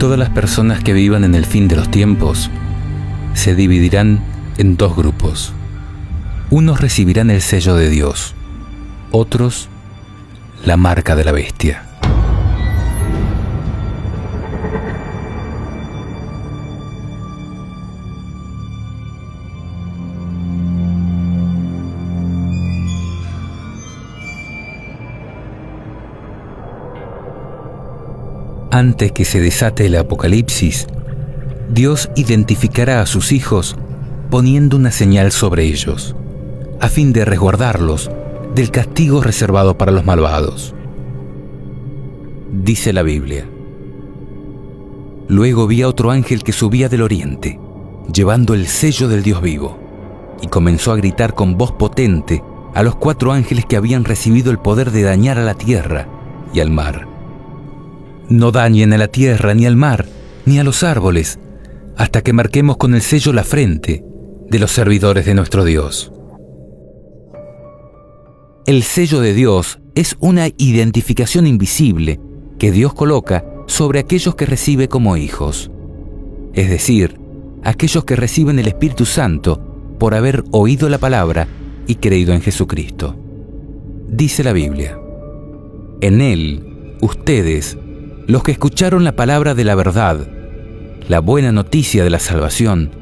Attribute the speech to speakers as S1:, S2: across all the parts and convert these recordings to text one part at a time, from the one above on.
S1: Todas las personas que vivan en el fin de los tiempos se dividirán en dos grupos. Unos recibirán el sello de Dios, otros la marca de la bestia. Antes que se desate el apocalipsis, Dios identificará a sus hijos poniendo una señal sobre ellos, a fin de resguardarlos del castigo reservado para los malvados. Dice la Biblia: Luego vi a otro ángel que subía del oriente, llevando el sello del Dios vivo, y comenzó a gritar con voz potente a los 4 ángeles que habían recibido el poder de dañar a la tierra y al mar. No dañen a la tierra, ni al mar, ni a los árboles, hasta que marquemos con el sello la frente de los servidores de nuestro Dios. El sello de Dios es una identificación invisible que Dios coloca sobre aquellos que recibe como hijos, es decir, aquellos que reciben el Espíritu Santo por haber oído la palabra y creído en Jesucristo. Dice la Biblia: En Él, ustedes, los que escucharon la palabra de la verdad, la buena noticia de la salvación,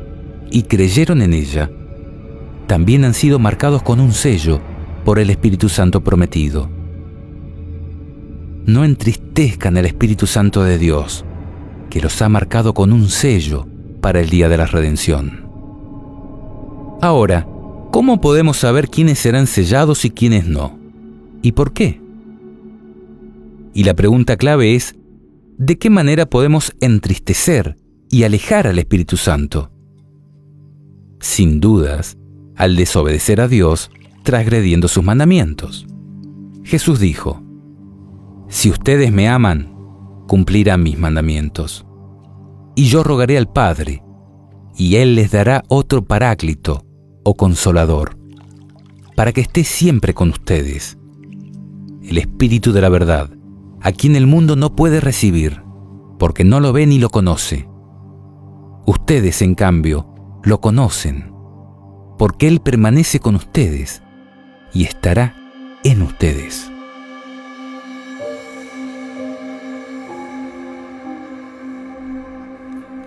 S1: y creyeron en ella, también han sido marcados con un sello por el Espíritu Santo prometido. No entristezcan al Espíritu Santo de Dios, que los ha marcado con un sello para el día de la redención. Ahora, ¿cómo podemos saber quiénes serán sellados y quiénes no? ¿Y por qué? Y la pregunta clave es: ¿de qué manera podemos entristecer y alejar al Espíritu Santo? Sin dudas, al desobedecer a Dios, transgrediendo sus mandamientos. Jesús dijo: Si ustedes me aman, cumplirán mis mandamientos. Y yo rogaré al Padre, y Él les dará otro Paráclito o Consolador, para que esté siempre con ustedes, el Espíritu de la verdad, a quien el mundo no puede recibir, porque no lo ve ni lo conoce. Ustedes, en cambio, lo conocen, porque Él permanece con ustedes y estará en ustedes.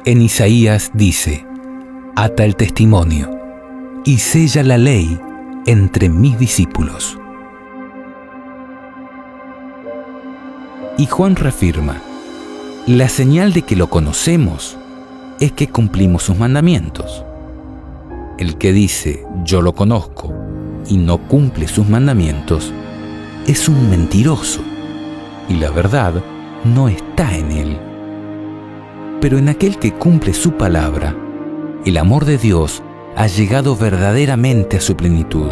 S1: En Isaías dice: Ata el testimonio y sella la ley entre mis discípulos. Y Juan reafirma: la señal de que lo conocemos es que cumplimos sus mandamientos. El que dice yo lo conozco y no cumple sus mandamientos es un mentiroso, y la verdad no está en él. Pero en aquel que cumple su palabra, el amor de Dios ha llegado verdaderamente a su plenitud.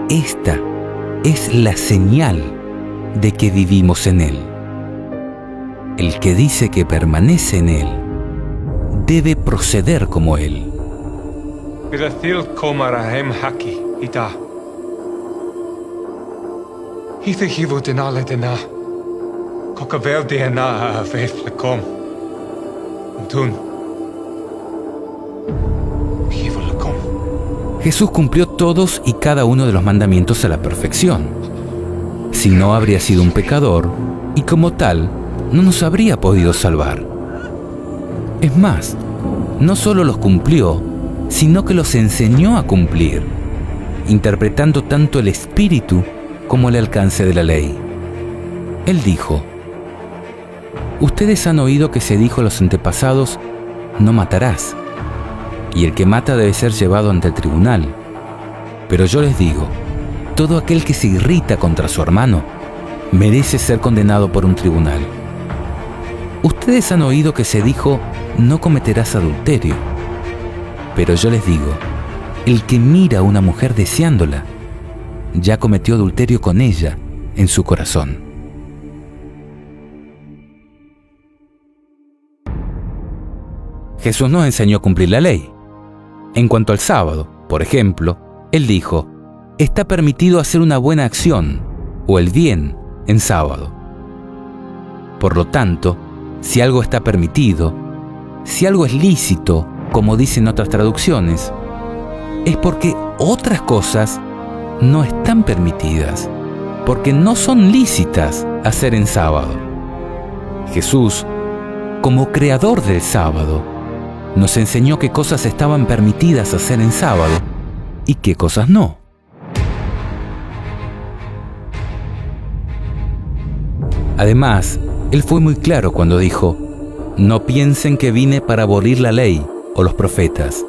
S1: Esta es la señal de que vivimos en Él. El que dice que permanece en Él debe proceder como Él. Jesús cumplió todos y cada uno de los mandamientos a la perfección. Si no, habría sido un pecador y como tal no nos habría podido salvar. Es más, no solo los cumplió, sino que los enseñó a cumplir, interpretando tanto el espíritu como el alcance de la ley. Él dijo: Ustedes han oído que se dijo a los antepasados: no matarás, y el que mata debe ser llevado ante el tribunal. Pero yo les digo, todo aquel que se irrita contra su hermano merece ser condenado por un tribunal. Ustedes han oído que se dijo: no cometerás adulterio. Pero yo les digo, el que mira a una mujer deseándola, ya cometió adulterio con ella en su corazón. Jesús nos enseñó a cumplir la ley. En cuanto al sábado, por ejemplo, Él dijo: está permitido hacer una buena acción o el bien en sábado. Por lo tanto, si algo está permitido, si algo es lícito, como dicen otras traducciones, es porque otras cosas no están permitidas, porque no son lícitas hacer en sábado. Jesús, como creador del sábado, nos enseñó qué cosas estaban permitidas hacer en sábado y qué cosas no. Además, Él fue muy claro cuando dijo: no piensen que vine para abolir la ley o los profetas.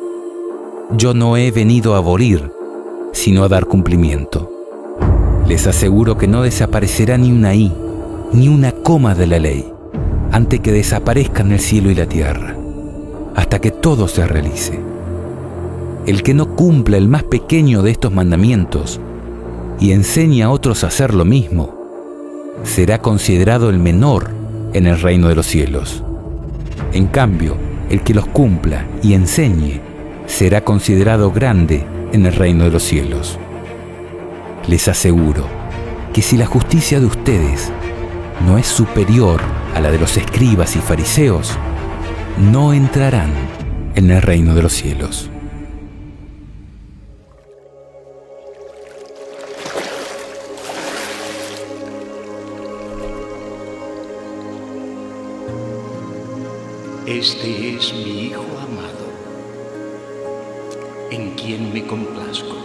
S1: Yo no he venido a abolir, sino a dar cumplimiento. Les aseguro que no desaparecerá ni una i, ni una coma de la ley, antes que desaparezcan el cielo y la tierra, hasta que todo se realice. El que no cumpla el más pequeño de estos mandamientos y enseñe a otros a hacer lo mismo, será considerado el menor en el reino de los cielos. En cambio, el que los cumpla y enseñe será considerado grande en el reino de los cielos. Les aseguro que si la justicia de ustedes no es superior a la de los escribas y fariseos, no entrarán en el reino de los cielos.
S2: Este es mi Hijo amado, en quien me complazco.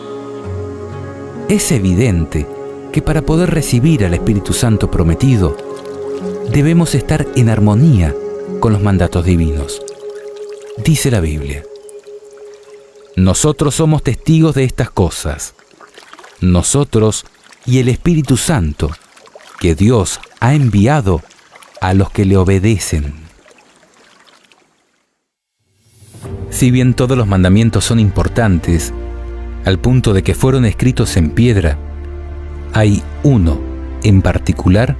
S1: Es evidente que para poder recibir al Espíritu Santo prometido, debemos estar en armonía con los mandatos divinos. Dice la Biblia: nosotros somos testigos de estas cosas, nosotros y el Espíritu Santo, que Dios ha enviado a los que le obedecen. Si bien todos los mandamientos son importantes, al punto de que fueron escritos en piedra, hay uno en particular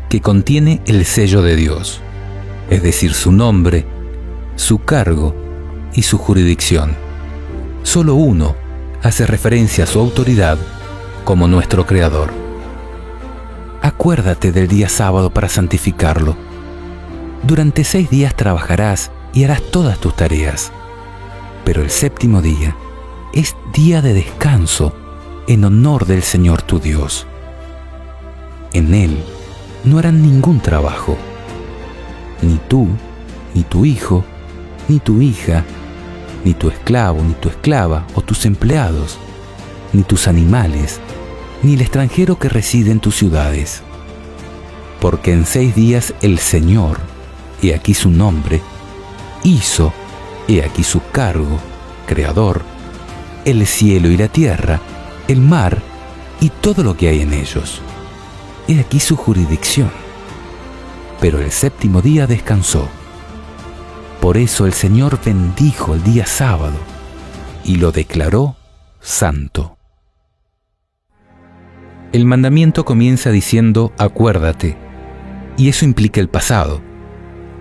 S1: que contiene el sello de Dios, es decir, su nombre, su cargo y su jurisdicción. Solo uno hace referencia a su autoridad como nuestro Creador. Acuérdate del día sábado para santificarlo. Durante 6 días trabajarás y harás todas tus tareas, pero el séptimo día es día de descanso en honor del Señor tu Dios. En él no harán ningún trabajo, ni tú, ni tu hijo, ni tu hija, ni tu esclavo, ni tu esclava o tus empleados, ni tus animales, ni el extranjero que reside en tus ciudades. Porque en 6 días el Señor, he aquí su nombre, hizo, he aquí su cargo, Creador, el cielo y la tierra, el mar y todo lo que hay en ellos. He aquí su jurisdicción. Pero el séptimo día descansó. Por eso el Señor bendijo el día sábado y lo declaró santo. El mandamiento comienza diciendo acuérdate, y eso implica el pasado,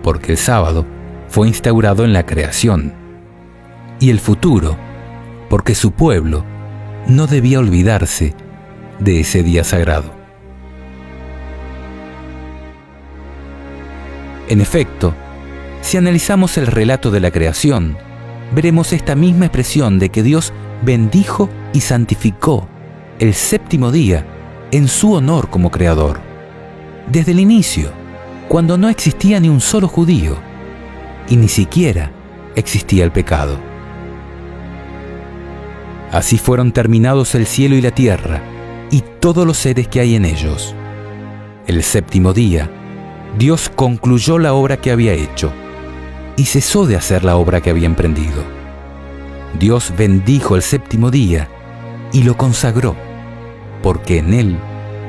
S1: porque el sábado fue instaurado en la creación, y el futuro, porque su pueblo no debía olvidarse de ese día sagrado. En efecto, si analizamos el relato de la creación, veremos esta misma expresión de que Dios bendijo y santificó el séptimo día en su honor como Creador. Desde el inicio, cuando no existía ni un solo judío, y ni siquiera existía el pecado. Así fueron terminados el cielo y la tierra, y todos los seres que hay en ellos. El séptimo día, Dios concluyó la obra que había hecho, y cesó de hacer la obra que había emprendido. Dios bendijo el séptimo día, y lo consagró, porque en él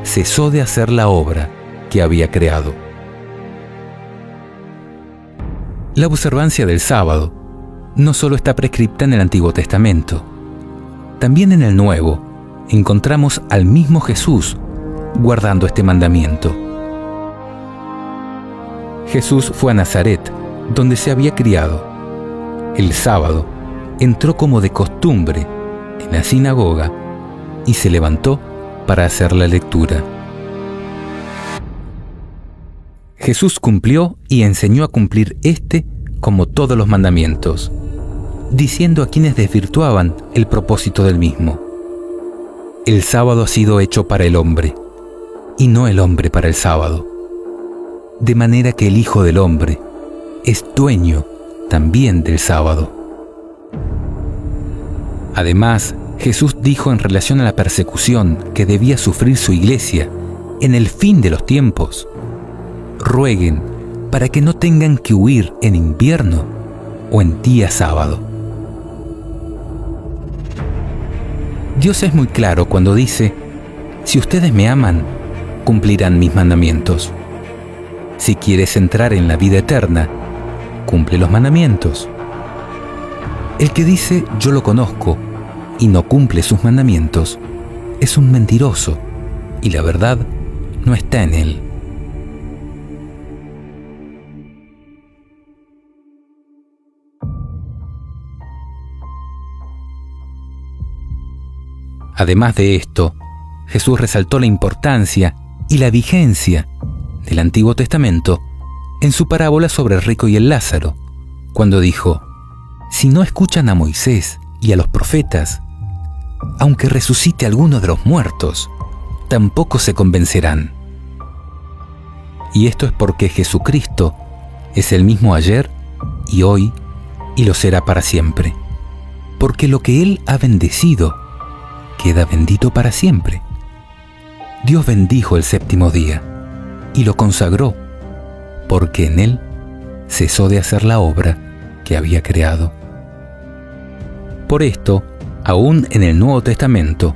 S1: cesó de hacer la obra que había creado. La observancia del sábado no solo está prescripta en el Antiguo Testamento, también en el Nuevo encontramos al mismo Jesús guardando este mandamiento. Jesús fue a Nazaret, donde se había criado. El sábado entró como de costumbre en la sinagoga y se levantó para hacer la lectura. Jesús cumplió y enseñó a cumplir como todos los mandamientos, diciendo a quienes desvirtuaban el propósito del mismo: el sábado ha sido hecho para el hombre, y no el hombre para el sábado. De manera que el Hijo del Hombre es dueño también del sábado. Además, Jesús dijo en relación a la persecución que debía sufrir su iglesia en el fin de los tiempos: rueguen para que no tengan que huir en invierno o en día sábado. Dios es muy claro cuando dice: si ustedes me aman, cumplirán mis mandamientos. Si quieres entrar en la vida eterna, cumple los mandamientos. El que dice yo lo conozco y no cumple sus mandamientos es un mentiroso, y la verdad no está en él. Además de esto, Jesús resaltó la importancia y la vigencia del Antiguo Testamento en su parábola sobre el rico y el Lázaro, cuando dijo: si no escuchan a Moisés y a los profetas, aunque resucite alguno de los muertos, tampoco se convencerán. Y esto es porque Jesucristo es el mismo ayer y hoy y lo será para siempre, porque lo que Él ha bendecido queda bendito para siempre. Dios bendijo el séptimo día y lo consagró, porque en él cesó de hacer la obra que había creado. Por esto, aún en el Nuevo Testamento,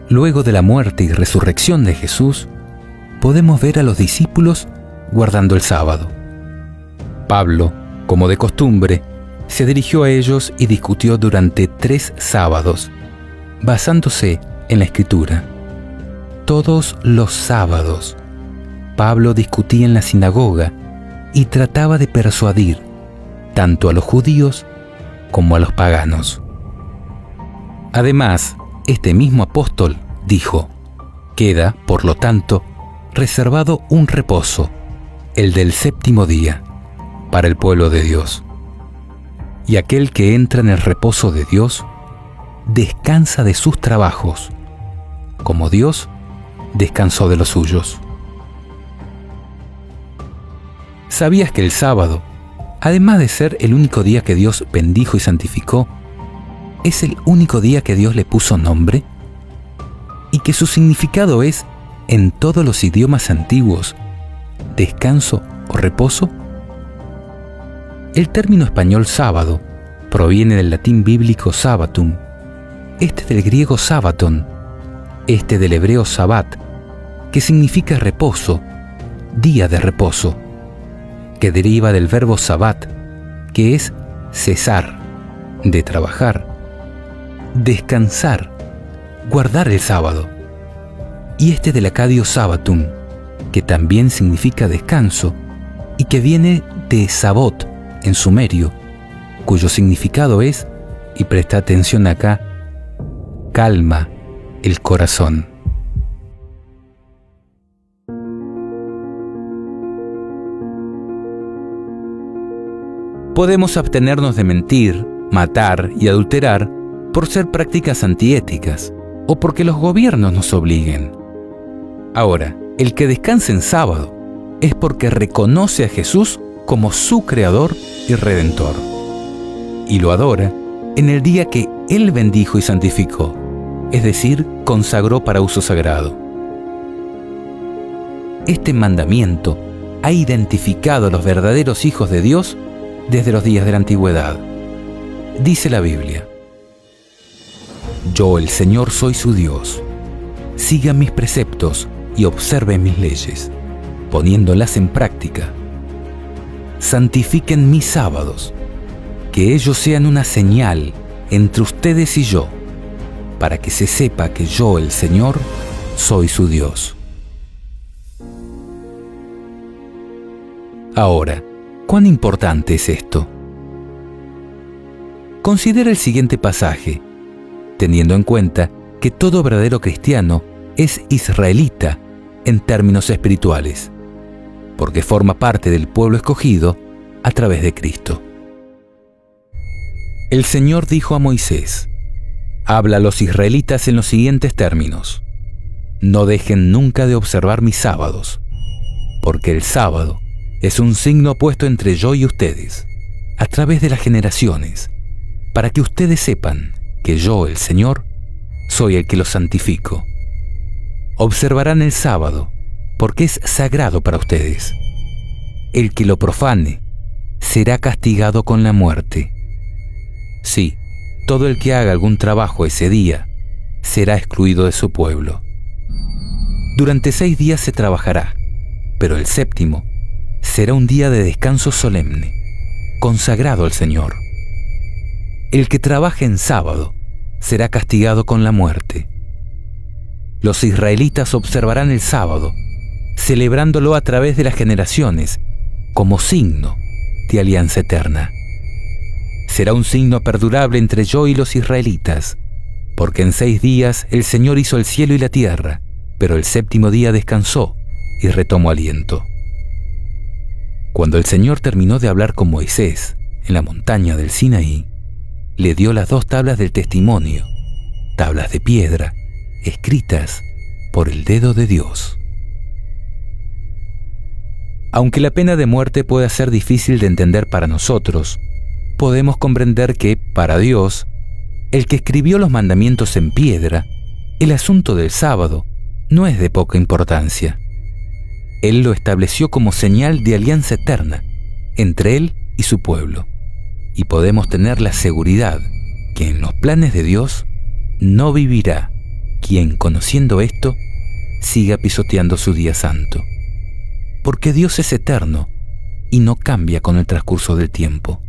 S1: luego de la muerte y resurrección de Jesús, podemos ver a los discípulos guardando el sábado. Pablo, como de costumbre, se dirigió a ellos y discutió durante 3 sábados, basándose en la Escritura. Todos los sábados, Pablo discutía en la sinagoga y trataba de persuadir tanto a los judíos como a los paganos. Además, este mismo apóstol dijo: queda, por lo tanto, reservado un reposo, el del séptimo día, para el pueblo de Dios. Y aquel que entra en el reposo de Dios, descansa de sus trabajos, como Dios descansó de los suyos. ¿Sabías que el sábado, además de ser el único día que Dios bendijo y santificó, es el único día que Dios le puso nombre? Y que su significado es, en todos los idiomas antiguos, descanso o reposo. El término español sábado proviene del latín bíblico sabbatum, este del griego sabbaton, este del hebreo sabbat, que significa reposo, día de reposo, que deriva del verbo sabbat, que es cesar, de trabajar, descansar, guardar el sábado, y este del acadio sabbatum, que también significa descanso y que viene de sabot en sumerio, cuyo significado es, y presta atención acá, calma el corazón. Podemos abstenernos de mentir, matar y adulterar por ser prácticas antiéticas o porque los gobiernos nos obliguen. Ahora, el que descansa en sábado es porque reconoce a Jesús como su Creador y Redentor, y lo adora en el día que Él bendijo y santificó, es decir, consagró para uso sagrado. Este mandamiento ha identificado a los verdaderos hijos de Dios desde los días de la antigüedad. Dice la Biblia: yo, el Señor, soy su Dios. Sigan mis preceptos y observen mis leyes, poniéndolas en práctica. Santifiquen mis sábados, que ellos sean una señal entre ustedes y yo, para que se sepa que yo, el Señor, soy su Dios. Ahora, ¿cuán importante es esto? Considera el siguiente pasaje, teniendo en cuenta que todo verdadero cristiano es israelita en términos espirituales. porque forma parte del pueblo escogido a través de Cristo. El Señor dijo a Moisés: habla a los israelitas en los siguientes términos: no dejen nunca de observar mis sábados, porque el sábado es un signo puesto entre yo y ustedes, a través de las generaciones, para que ustedes sepan que yo, el Señor, soy el que los santifico. Observarán el sábado, porque es sagrado para ustedes. El que lo profane será castigado con la muerte. Sí, todo el que haga algún trabajo ese día será excluido de su pueblo. Durante 6 días se trabajará, pero el séptimo será un día de descanso solemne, consagrado al Señor. El que trabaje en sábado será castigado con la muerte. Los israelitas observarán el sábado, celebrándolo a través de las generaciones, como signo de alianza eterna. Será un signo perdurable entre yo y los israelitas, porque en 6 días el Señor hizo el cielo y la tierra, pero el séptimo día descansó y retomó aliento. Cuando el Señor terminó de hablar con Moisés en la montaña del Sinaí, le dio las 2 tablas del testimonio, tablas de piedra, escritas por el dedo de Dios. Aunque la pena de muerte pueda ser difícil de entender para nosotros, podemos comprender que, para Dios, el que escribió los mandamientos en piedra, el asunto del sábado no es de poca importancia. Él lo estableció como señal de alianza eterna entre Él y su pueblo, y podemos tener la seguridad que en los planes de Dios no vivirá quien, conociendo esto, siga pisoteando su día santo, porque Dios es eterno y no cambia con el transcurso del tiempo.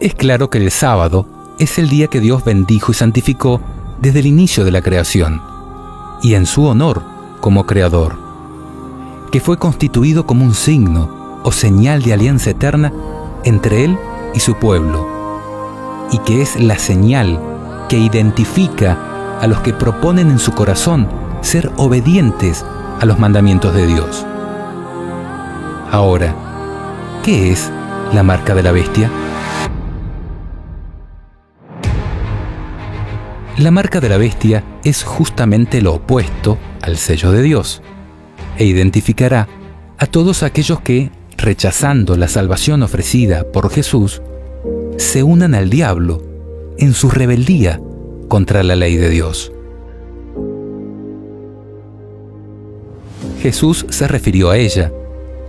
S1: Es claro que el sábado es el día que Dios bendijo y santificó desde el inicio de la creación, y en su honor como creador, que fue constituido como un signo o señal de alianza eterna entre Él y su pueblo, y que es la señal que identifica a los que proponen en su corazón ser obedientes a los mandamientos de Dios. Ahora, ¿qué es la marca de la bestia? La marca de la bestia es justamente lo opuesto al sello de Dios, e identificará a todos aquellos que, rechazando la salvación ofrecida por Jesús, se unan al diablo en su rebeldía contra la ley de Dios. Jesús se refirió a ella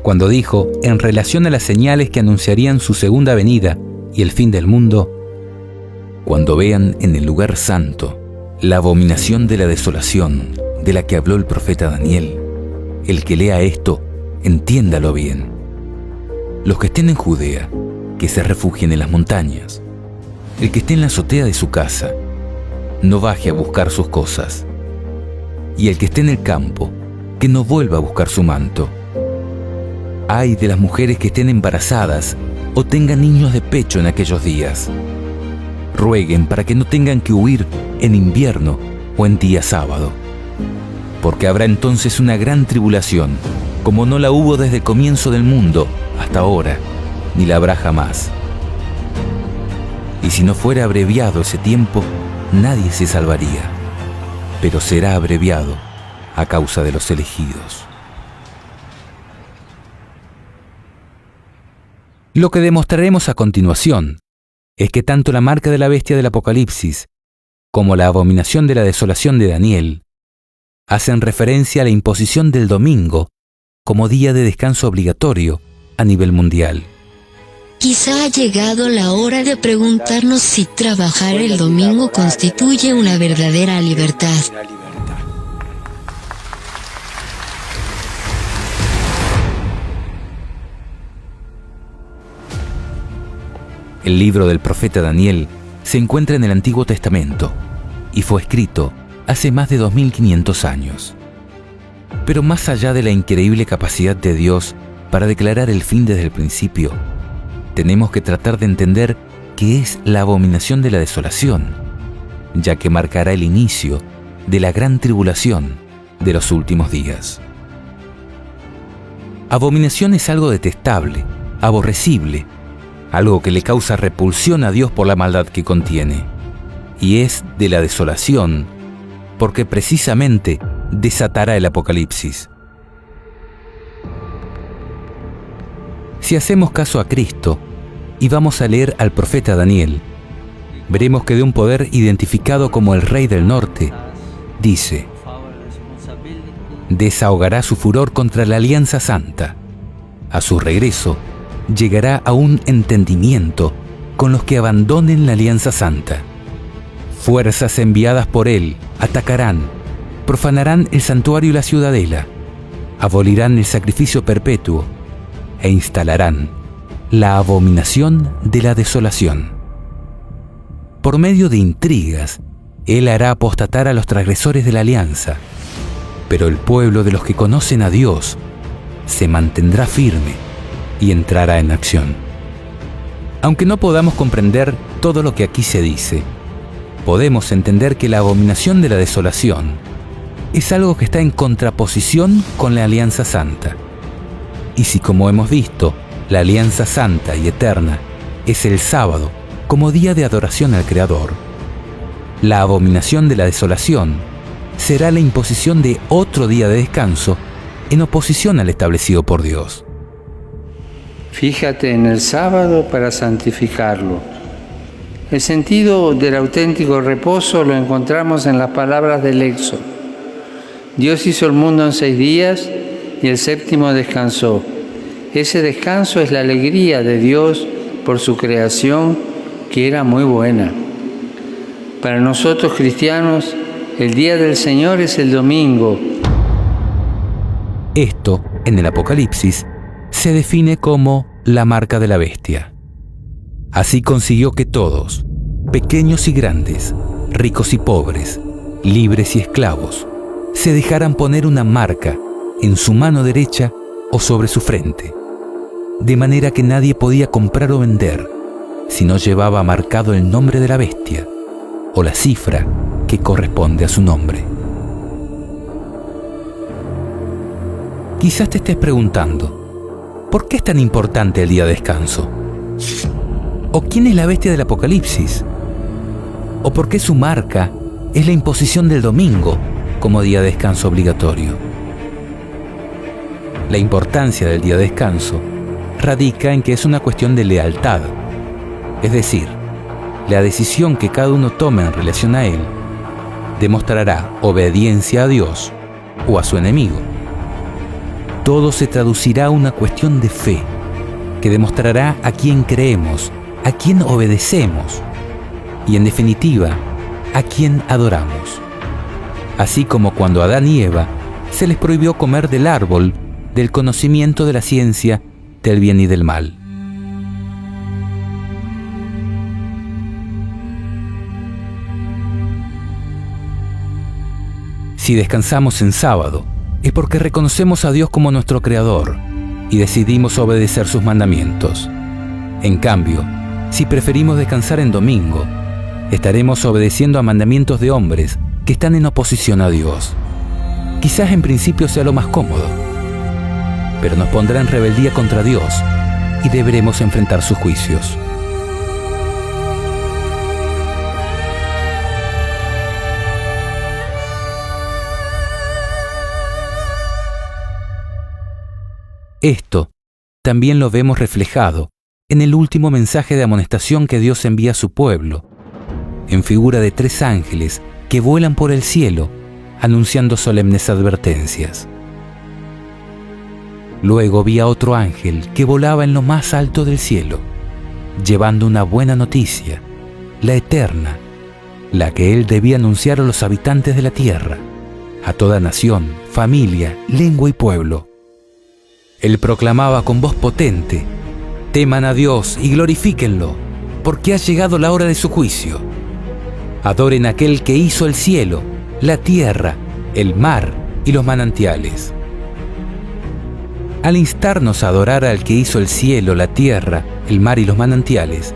S1: cuando dijo, en relación a las señales que anunciarían su segunda venida y el fin del mundo: cuando vean en el lugar santo la abominación de la desolación de la que habló el profeta Daniel, el que lea esto, entiéndalo bien. Los que estén en Judea, que se refugien en las montañas. El que esté en la azotea de su casa, no baje a buscar sus cosas. Y el que esté en el campo, que no vuelva a buscar su manto. Ay de las mujeres que estén embarazadas o tengan niños de pecho en aquellos días. Rueguen para que no tengan que huir en invierno o en día sábado, porque habrá entonces una gran tribulación, como no la hubo desde el comienzo del mundo hasta ahora, ni la habrá jamás. Y si no fuera abreviado ese tiempo, nadie se salvaría, pero será abreviado a causa de los elegidos. Lo que demostraremos a continuación es que tanto la marca de la bestia del Apocalipsis como la abominación de la desolación de Daniel hacen referencia a la imposición del domingo como día de descanso obligatorio a nivel mundial.
S3: Quizá ha llegado la hora de preguntarnos si trabajar el domingo constituye una verdadera libertad.
S1: El libro del profeta Daniel se encuentra en el Antiguo Testamento y fue escrito hace más de 2500 años. Pero más allá de la increíble capacidad de Dios para declarar el fin desde el principio, tenemos que tratar de entender qué es la abominación de la desolación ya que marcará el inicio de la gran tribulación de los últimos días. Abominación es algo detestable, aborrecible, algo que le causa repulsión a Dios por la maldad que contiene, y es de la desolación, porque precisamente desatará el Apocalipsis. Si hacemos caso a Cristo y vamos a leer al profeta Daniel, veremos que de un poder identificado como el Rey del Norte, dice: desahogará su furor contra la Alianza Santa. A su regreso, llegará a un entendimiento con los que abandonen la Alianza Santa. Fuerzas enviadas por él atacarán, profanarán el santuario y la ciudadela, abolirán el sacrificio perpetuo e instalarán la abominación de la desolación. Por medio de intrigas, él hará apostatar a los transgresores de la alianza, pero el pueblo de los que conocen a Dios se mantendrá firme y entrará en acción. Aunque no podamos comprender todo lo que aquí se dice, podemos entender que la abominación de la desolación es algo que está en contraposición con la Alianza Santa. Y si, como hemos visto, la Alianza Santa y Eterna es el sábado como día de adoración al Creador, la abominación de la desolación será la imposición de otro día de descanso en oposición al establecido por Dios.
S4: Fíjate en el sábado para santificarlo. El sentido del auténtico reposo lo encontramos en las palabras del Éxodo. Dios hizo el mundo en 6 días y el séptimo descansó. Ese descanso es la alegría de Dios por su creación, que era muy buena. Para nosotros cristianos, el día del Señor es el domingo.
S1: Esto, en el Apocalipsis, se define como la marca de la bestia. Así consiguió que todos, pequeños y grandes, ricos y pobres, libres y esclavos, se dejaran poner una marca en su mano derecha o sobre su frente, de manera que nadie podía comprar o vender si no llevaba marcado el nombre de la bestia o la cifra que corresponde a su nombre. Quizás te estés preguntando, ¿por qué es tan importante el día de descanso? ¿O quién es la bestia del Apocalipsis? ¿O por qué su marca es la imposición del domingo como día de descanso obligatorio? La importancia del día de descanso radica en que es una cuestión de lealtad, es decir, la decisión que cada uno tome en relación a él demostrará obediencia a Dios o a su enemigo. Todo se traducirá a una cuestión de fe que demostrará a quién creemos, a quién obedecemos y, en definitiva, a quién adoramos. Así como cuando a Adán y Eva se les prohibió comer del árbol del conocimiento de la ciencia del bien y del mal. Si descansamos en sábado, es porque reconocemos a Dios como nuestro Creador y decidimos obedecer sus mandamientos. En cambio, si preferimos descansar en domingo, estaremos obedeciendo a mandamientos de hombres que están en oposición a Dios. Quizás en principio sea lo más cómodo, pero nos pondrá en rebeldía contra Dios y deberemos enfrentar sus juicios. Esto también lo vemos reflejado en el último mensaje de amonestación que Dios envía a su pueblo, en figura de 3 ángeles que vuelan por el cielo, anunciando solemnes advertencias. Luego vi a otro ángel que volaba en lo más alto del cielo, llevando una buena noticia, la eterna, la que él debía anunciar a los habitantes de la tierra, a toda nación, familia, lengua y pueblo. Él proclamaba con voz potente: teman a Dios y glorifíquenlo, porque ha llegado la hora de su juicio. Adoren a aquel que hizo el cielo, la tierra, el mar y los manantiales. Al instarnos a adorar al que hizo el cielo, la tierra, el mar y los manantiales,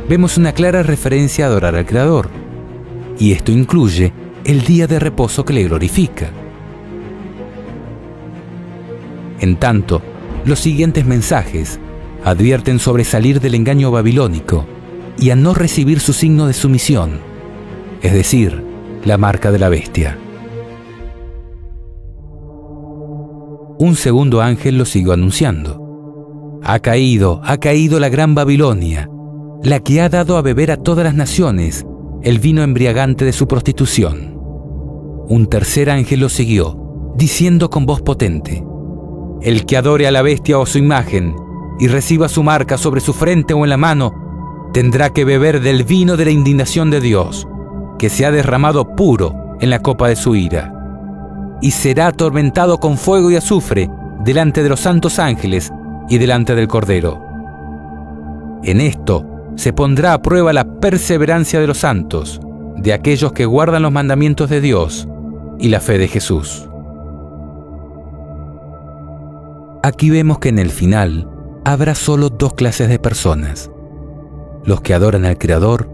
S1: vemos una clara referencia a adorar al Creador. y esto incluye el día de reposo que le glorifica. En tanto, los siguientes mensajes advierten sobre salir del engaño babilónico y a no recibir su signo de sumisión, es decir, la marca de la bestia. Un segundo ángel lo siguió anunciando: ha caído la gran Babilonia, la que ha dado a beber a todas las naciones el vino embriagante de su prostitución. Un tercer ángel lo siguió, diciendo con voz potente: el que adore a la bestia o su imagen y reciba su marca sobre su frente o en la mano, tendrá que beber del vino de la indignación de Dios, que se ha derramado puro en la copa de su ira, y será atormentado con fuego y azufre delante de los santos ángeles y delante del Cordero. En esto se pondrá a prueba la perseverancia de los santos, de aquellos que guardan los mandamientos de Dios y la fe de Jesús. Aquí vemos que en el final habrá solo dos clases de personas: los que adoran al Creador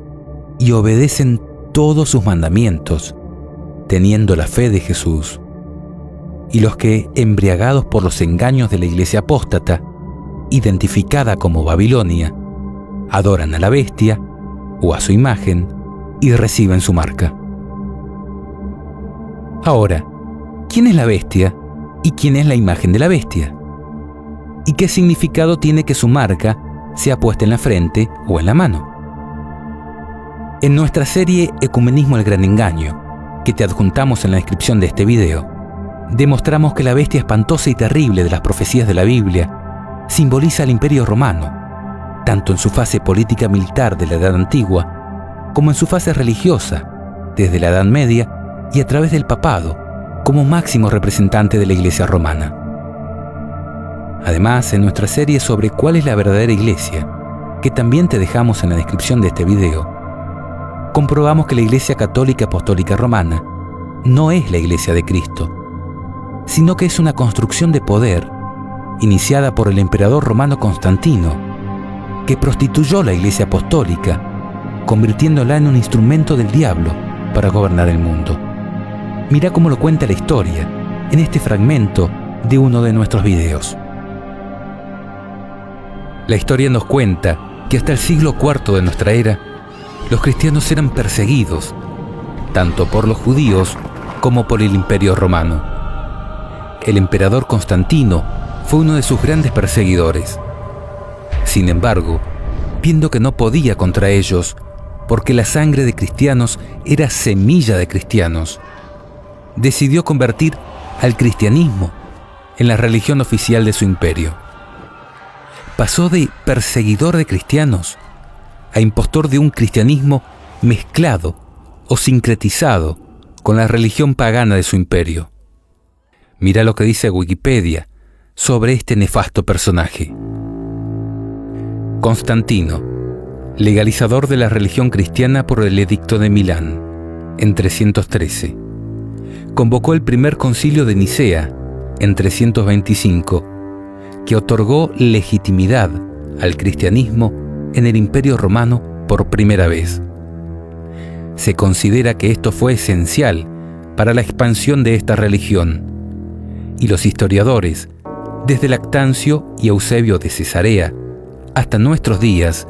S1: y obedecen todos sus mandamientos, teniendo la fe de Jesús, y los que, embriagados por los engaños de la iglesia apóstata, identificada como Babilonia, adoran a la bestia o a su imagen y reciben su marca. Ahora, ¿quién es la bestia y quién es la imagen de la bestia? ¿Y qué significado tiene que su marca sea puesta en la frente o en la mano? En nuestra serie Ecumenismo el Gran Engaño, que te adjuntamos en la descripción de este video, demostramos que la bestia espantosa y terrible de las profecías de la Biblia simboliza al Imperio Romano, tanto en su fase política militar de la Edad Antigua, como en su fase religiosa, desde la Edad Media y a través del papado, como máximo representante de la Iglesia romana. Además, en nuestra serie sobre cuál es la verdadera iglesia, que también te dejamos en la descripción de este video, comprobamos que la Iglesia Católica Apostólica Romana no es la Iglesia de Cristo, sino que es una construcción de poder iniciada por el emperador romano Constantino, que prostituyó la Iglesia Apostólica, convirtiéndola en un instrumento del diablo para gobernar el mundo. Mira cómo lo cuenta la historia en este fragmento de uno de nuestros videos. La historia nos cuenta que hasta el siglo IV de nuestra era, los cristianos eran perseguidos, tanto por los judíos como por el Imperio Romano. El emperador Constantino fue uno de sus grandes perseguidores. Sin embargo, viendo que no podía contra ellos, porque la sangre de cristianos era semilla de cristianos, decidió convertir al cristianismo en la religión oficial de su imperio. Pasó de perseguidor de cristianos a impostor de un cristianismo mezclado o sincretizado con la religión pagana de su imperio. Mira lo que dice Wikipedia sobre este nefasto personaje. Constantino, legalizador de la religión cristiana por el Edicto de Milán, en 313. Convocó el primer concilio de Nicea, en 325, que otorgó legitimidad al cristianismo en el Imperio Romano por primera vez. Se considera que esto fue esencial para la expansión de esta religión, y los historiadores, desde Lactancio y Eusebio de Cesarea hasta nuestros días,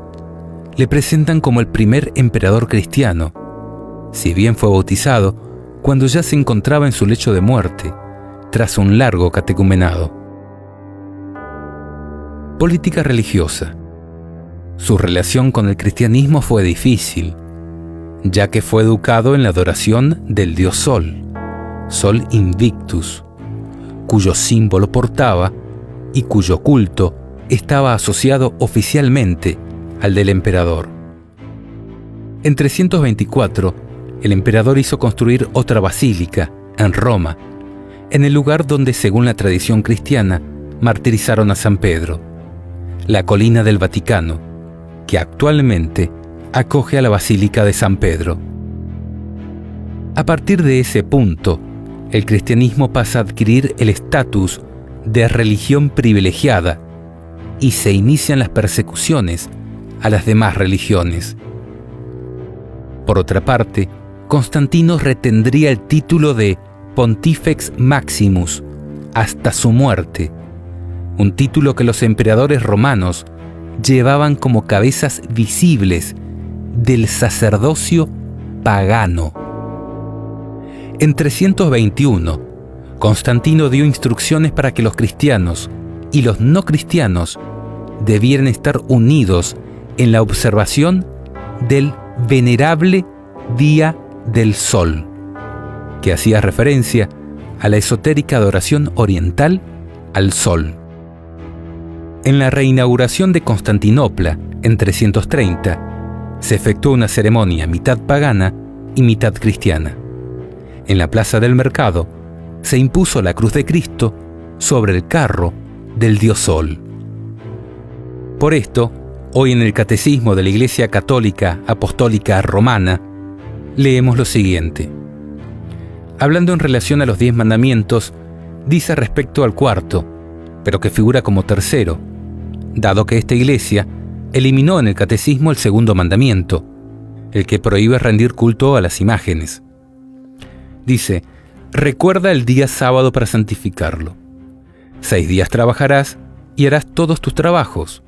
S1: le presentan como el primer emperador cristiano, si bien fue bautizado cuando ya se encontraba en su lecho de muerte, tras un largo catecumenado. Política religiosa. Su relación con el cristianismo fue difícil, ya que fue educado en la adoración del dios Sol, Sol Invictus, cuyo símbolo portaba y cuyo culto estaba asociado oficialmente al del emperador. En 324, el emperador hizo construir otra basílica en Roma, en el lugar donde, según la tradición cristiana, martirizaron a San Pedro, la colina del Vaticano, que actualmente acoge a la Basílica de San Pedro. A partir de ese punto, el cristianismo pasa a adquirir el estatus de religión privilegiada y se inician las persecuciones a las demás religiones. Por otra parte, Constantino retendría el título de Pontifex Maximus hasta su muerte, un título que los emperadores romanos llevaban como cabezas visibles del sacerdocio pagano. En 321, Constantino dio instrucciones para que los cristianos y los no cristianos debieran estar unidos en la observación del venerable Día del Sol, que hacía referencia a la esotérica adoración oriental al Sol. En la reinauguración de Constantinopla, en 330, se efectuó una ceremonia mitad pagana y mitad cristiana. En la plaza del mercado se impuso la cruz de Cristo sobre el carro del dios Sol. Por esto, hoy en el Catecismo de la Iglesia Católica Apostólica Romana, leemos lo siguiente. Hablando en relación a los 10 mandamientos, dice respecto al cuarto, pero que figura como tercero, dado que esta Iglesia eliminó en el Catecismo el segundo mandamiento, el que prohíbe rendir culto a las imágenes. Dice: recuerda el día sábado para santificarlo. 6 días trabajarás y harás todos tus trabajos,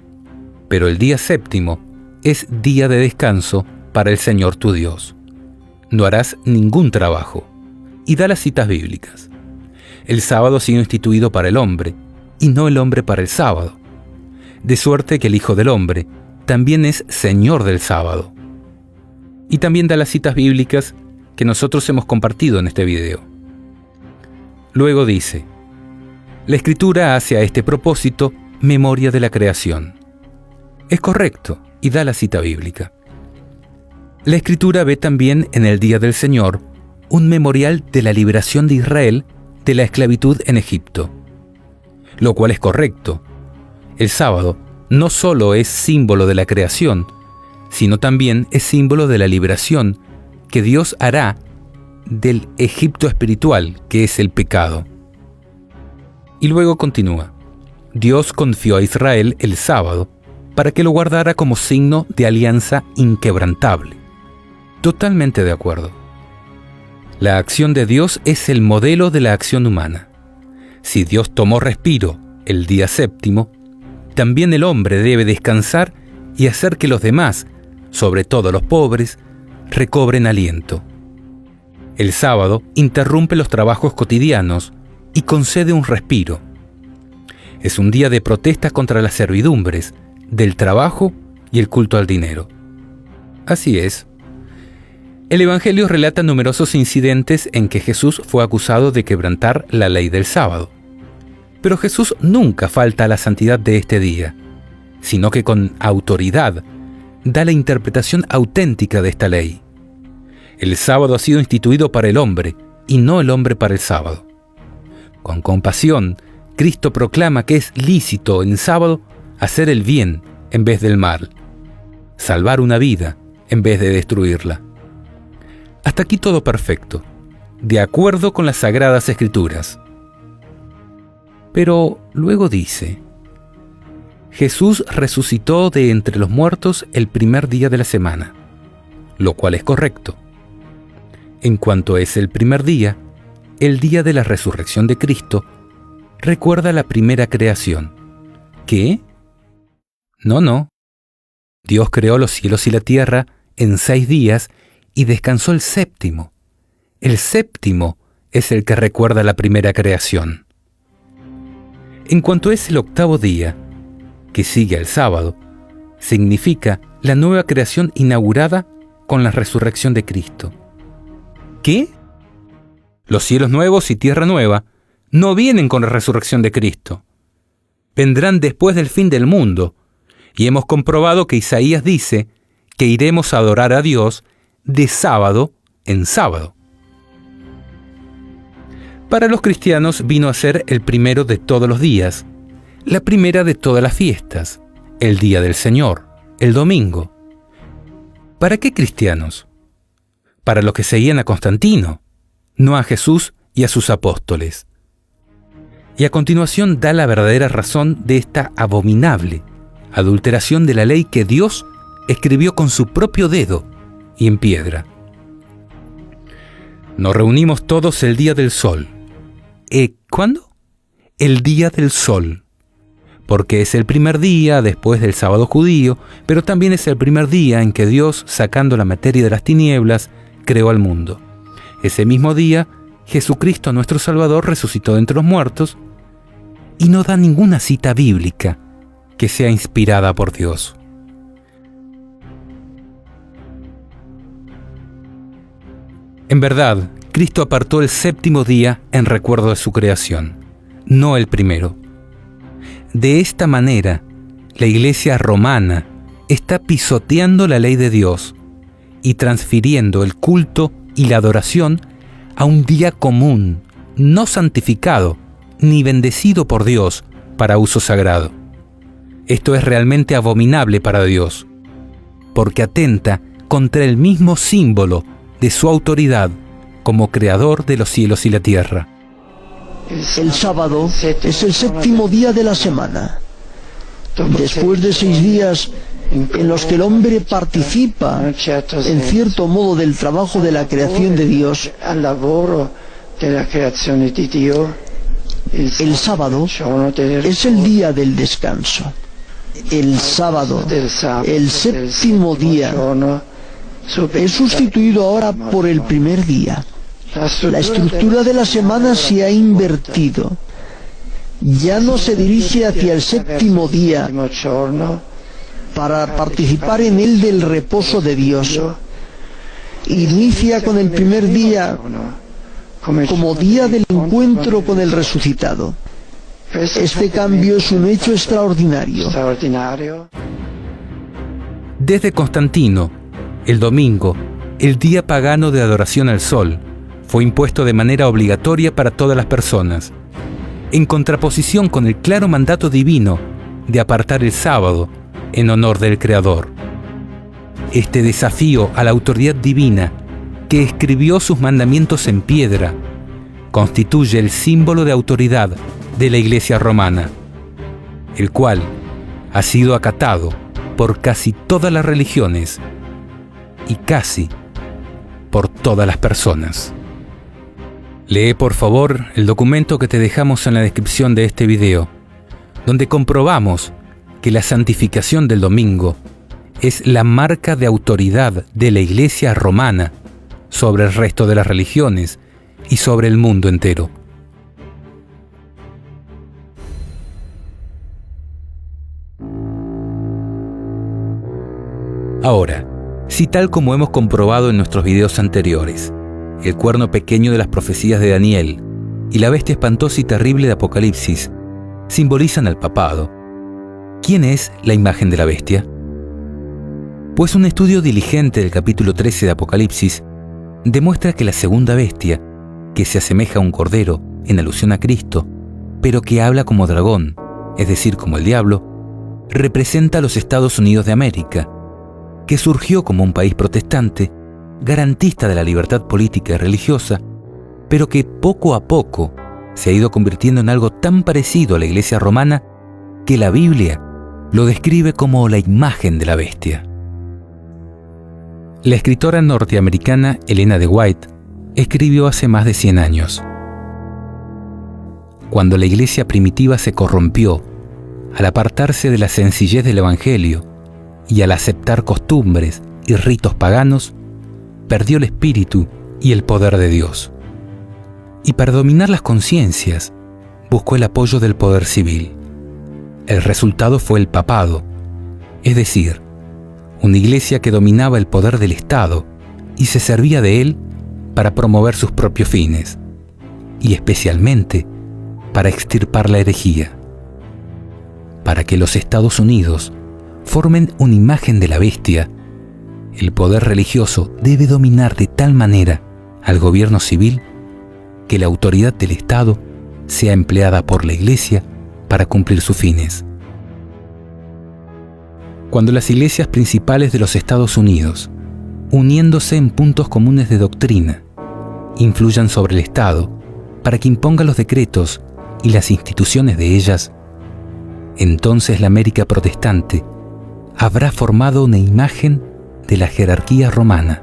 S1: pero el día séptimo es día de descanso para el Señor tu Dios. No harás ningún trabajo. Y da las citas bíblicas. El sábado ha sido instituido para el hombre, y no el hombre para el sábado. De suerte que el Hijo del Hombre también es Señor del sábado. Y también da las citas bíblicas que nosotros hemos compartido en este video. Luego dice: la Escritura hace a este propósito memoria de la creación. Es correcto, y da la cita bíblica. La Escritura ve también en el Día del Señor un memorial de la liberación de Israel de la esclavitud en Egipto, lo cual es correcto. El sábado no solo es símbolo de la creación, sino también es símbolo de la liberación que Dios hará del Egipto espiritual, que es el pecado. Y luego continúa: Dios confió a Israel el sábado para que lo guardara como signo de alianza inquebrantable. Totalmente de acuerdo. La acción de Dios es el modelo de la acción humana. Si Dios tomó respiro el día séptimo, también el hombre debe descansar y hacer que los demás, sobre todo los pobres, recobren aliento. El sábado interrumpe los trabajos cotidianos y concede un respiro. Es un día de protesta contra las servidumbres, del trabajo y el culto al dinero. Así es. El Evangelio relata numerosos incidentes en que Jesús fue acusado de quebrantar la ley del sábado. Pero Jesús nunca falta a la santidad de este día, sino que con autoridad da la interpretación auténtica de esta ley. El sábado ha sido instituido para el hombre y no el hombre para el sábado. Con compasión, Cristo proclama que es lícito en sábado hacer el bien en vez del mal, salvar una vida en vez de destruirla. Hasta aquí todo perfecto, de acuerdo con las Sagradas Escrituras. Pero luego dice: Jesús resucitó de entre los muertos el primer día de la semana, lo cual es correcto. En cuanto es el primer día, el día de la resurrección de Cristo, recuerda la primera creación. ¿Qué? No. Dios creó los cielos y la tierra en 6 días y descansó el séptimo. El séptimo es el que recuerda la primera creación. En cuanto es el octavo día, que sigue al sábado, significa la nueva creación inaugurada con la resurrección de Cristo. ¿Qué? Los cielos nuevos y tierra nueva no vienen con la resurrección de Cristo. Vendrán después del fin del mundo, y hemos comprobado que Isaías dice que iremos a adorar a Dios de sábado en sábado. Para los cristianos vino a ser el primero de todos los días, la primera de todas las fiestas, el día del Señor, el domingo. ¿Para qué cristianos? Para los que seguían a Constantino, no a Jesús y a sus apóstoles. Y a continuación da la verdadera razón de esta abominable adulteración de la ley que Dios escribió con su propio dedo y en piedra. Nos reunimos todos el día del sol. ¿Cuándo? El día del sol. Porque es el primer día después del sábado judío, pero también es el primer día en que Dios, sacando la materia de las tinieblas, creó al mundo. Ese mismo día, Jesucristo, nuestro Salvador, resucitó de entre los muertos, y no da ninguna cita bíblica que sea inspirada por Dios. En verdad, Cristo apartó el séptimo día en recuerdo de su creación, no el primero. De esta manera, la Iglesia romana está pisoteando la ley de Dios y transfiriendo el culto y la adoración a un día común, no santificado ni bendecido por Dios para uso sagrado. Esto es realmente abominable para Dios, porque atenta contra el mismo símbolo de su autoridad como creador de los cielos y la tierra.
S5: El sábado es el séptimo día de la semana. Después de 6 días en los que el hombre participa en cierto modo del trabajo de la creación de Dios, el sábado es el día del descanso. El sábado, el séptimo día, es sustituido ahora por el primer día. La estructura de la semana se ha invertido. Ya no se dirige hacia el séptimo día para participar en él del reposo de Dios. Inicia con el primer día como día del encuentro con el resucitado. Este cambio es un hecho extraordinario.
S1: Desde Constantino, el domingo, el día pagano de adoración al sol, fue impuesto de manera obligatoria para todas las personas, en contraposición con el claro mandato divino de apartar el sábado en honor del Creador. Este desafío a la autoridad divina, que escribió sus mandamientos en piedra, constituye el símbolo de autoridad de la Iglesia romana, el cual ha sido acatado por casi todas las religiones y casi por todas las personas. Lee por favor el documento que te dejamos en la descripción de este video, donde comprobamos que la santificación del domingo es la marca de autoridad de la Iglesia romana sobre el resto de las religiones y sobre el mundo entero. Ahora, si tal como hemos comprobado en nuestros videos anteriores, el cuerno pequeño de las profecías de Daniel y la bestia espantosa y terrible de Apocalipsis simbolizan al papado, ¿quién es la imagen de la bestia? Pues un estudio diligente del capítulo 13 de Apocalipsis demuestra que la segunda bestia, que se asemeja a un cordero en alusión a Cristo, pero que habla como dragón, es decir, como el diablo, representa a los Estados Unidos de América, que surgió como un país protestante, garantista de la libertad política y religiosa, pero que poco a poco se ha ido convirtiendo en algo tan parecido a la Iglesia romana que la Biblia lo describe como la imagen de la bestia. La escritora norteamericana Elena de White escribió hace más de 100 años: cuando la Iglesia primitiva se corrompió al apartarse de la sencillez del Evangelio y al aceptar costumbres y ritos paganos, perdió el espíritu y el poder de Dios. Y para dominar las conciencias, buscó el apoyo del poder civil. El resultado fue el papado, es decir, una iglesia que dominaba el poder del Estado y se servía de él para promover sus propios fines, y especialmente para extirpar la herejía. Para que los Estados Unidos formen una imagen de la bestia, el poder religioso debe dominar de tal manera al gobierno civil que la autoridad del Estado sea empleada por la Iglesia para cumplir sus fines. Cuando las iglesias principales de los Estados Unidos, uniéndose en puntos comunes de doctrina, influyan sobre el Estado para que imponga los decretos y las instituciones de ellas, entonces la América protestante habrá formado una imagen de la jerarquía romana,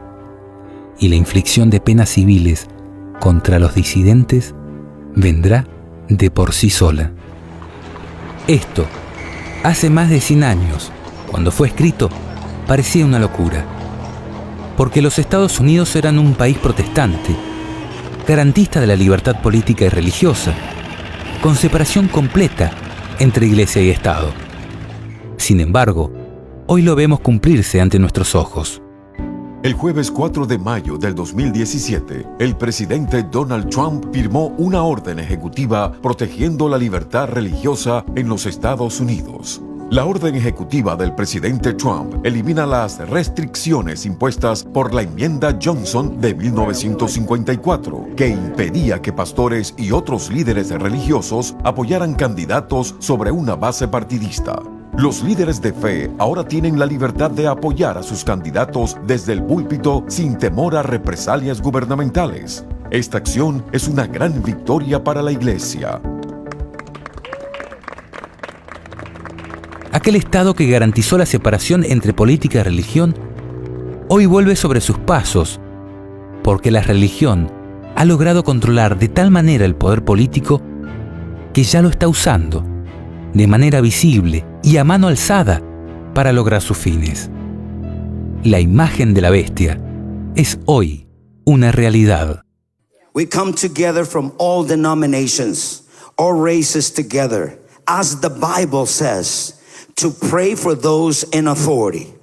S1: y la inflicción de penas civiles contra los disidentes vendrá de por sí sola. Esto, hace más de 100 años, cuando fue escrito, parecía una locura, porque los Estados Unidos eran un país protestante, garantista de la libertad política y religiosa, con separación completa entre Iglesia y Estado. Sin embargo, hoy lo vemos cumplirse ante nuestros ojos.
S6: El jueves 4 de mayo del 2017, el presidente Donald Trump firmó una orden ejecutiva protegiendo la libertad religiosa en los Estados Unidos. La orden ejecutiva del presidente Trump elimina las restricciones impuestas por la enmienda Johnson de 1954, que impedía que pastores y otros líderes religiosos apoyaran candidatos sobre una base partidista. Los líderes de fe ahora tienen la libertad de apoyar a sus candidatos desde el púlpito sin temor a represalias gubernamentales. Esta acción es una gran victoria para la Iglesia.
S1: Aquel Estado que garantizó la separación entre política y religión, hoy vuelve sobre sus pasos, porque la religión ha logrado controlar de tal manera el poder político que ya lo está usando de manera visible y a mano alzada para lograr sus fines. La imagen de la bestia es hoy una realidad.
S7: We come together from all denominations, all races together, as the Bible says, to pray for those in authority.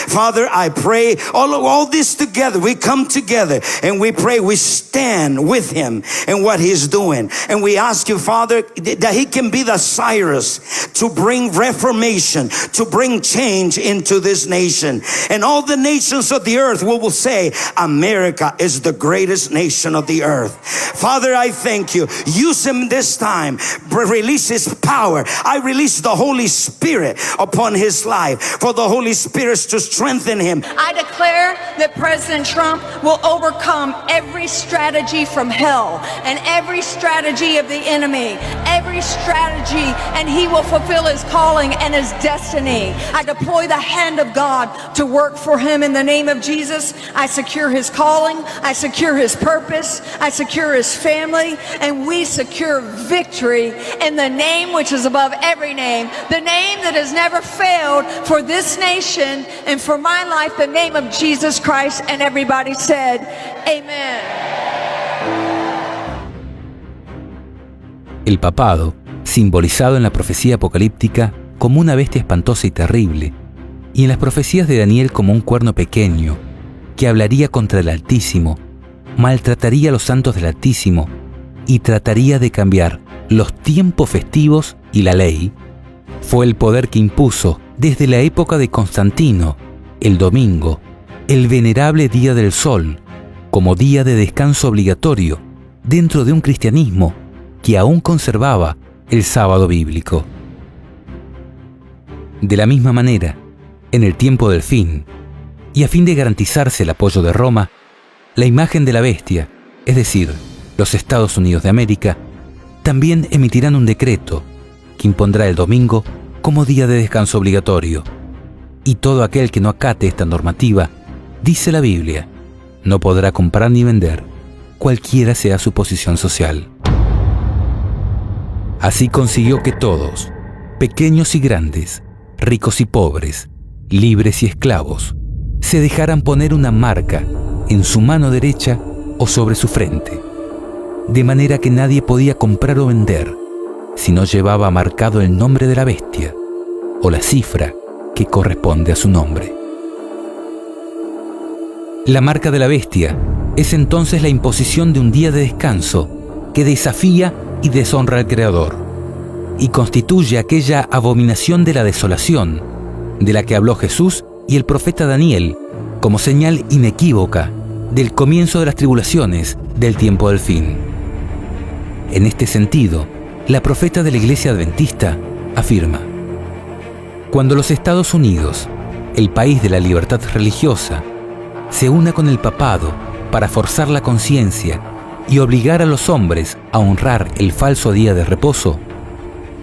S7: Father, I pray all this together. We come together and we pray. We stand with him in what he's doing. And we ask you, Father, that he can be the Cyrus to bring reformation, to bring change into this nation. And all the nations of the earth will say, America is the greatest nation of the earth. Father, I thank you. Use him this time. Release his power. I release the Holy Spirit upon his life. For the Holy Spirit to strengthen him.
S8: I declare that President Trump will overcome every strategy from hell and every strategy of the enemy, every strategy, and he will fulfill his calling and his destiny. I deploy the hand of God to work for him in the name of Jesus. I secure his calling, I secure his purpose, I secure his family, and we secure victory in the name which is above every name, the name that has never failed for this nation and for my life, the name of Jesus Christ. And everybody said, Amen.
S1: El papado, simbolizado en la profecía apocalíptica como una bestia espantosa y terrible, y en las profecías de Daniel como un cuerno pequeño, que hablaría contra el Altísimo, maltrataría a los santos del Altísimo y trataría de cambiar los tiempos festivos y la ley, fue el poder que impuso desde la época de Constantino el domingo, el venerable Día del Sol, como día de descanso obligatorio dentro de un cristianismo que aún conservaba el sábado bíblico. De la misma manera, en el tiempo del fin, y a fin de garantizarse el apoyo de Roma, la imagen de la bestia, es decir, los Estados Unidos de América, también emitirán un decreto que impondrá el domingo como día de descanso obligatorio. Y todo aquel que no acate esta normativa, dice la Biblia, no podrá comprar ni vender, cualquiera sea su posición social. Así consiguió que todos, pequeños y grandes, ricos y pobres, libres y esclavos, se dejaran poner una marca en su mano derecha o sobre su frente, de manera que nadie podía comprar o vender si no llevaba marcado el nombre de la bestia o la cifra que corresponde a su nombre. La marca de la bestia es entonces la imposición de un día de descanso que desafía y deshonra al Creador y constituye aquella abominación de la desolación de la que habló Jesús y el profeta Daniel como señal inequívoca del comienzo de las tribulaciones del tiempo del fin. En este sentido, la profeta de la Iglesia Adventista afirma: cuando los Estados Unidos, el país de la libertad religiosa, se una con el papado para forzar la conciencia y obligar a los hombres a honrar el falso día de reposo,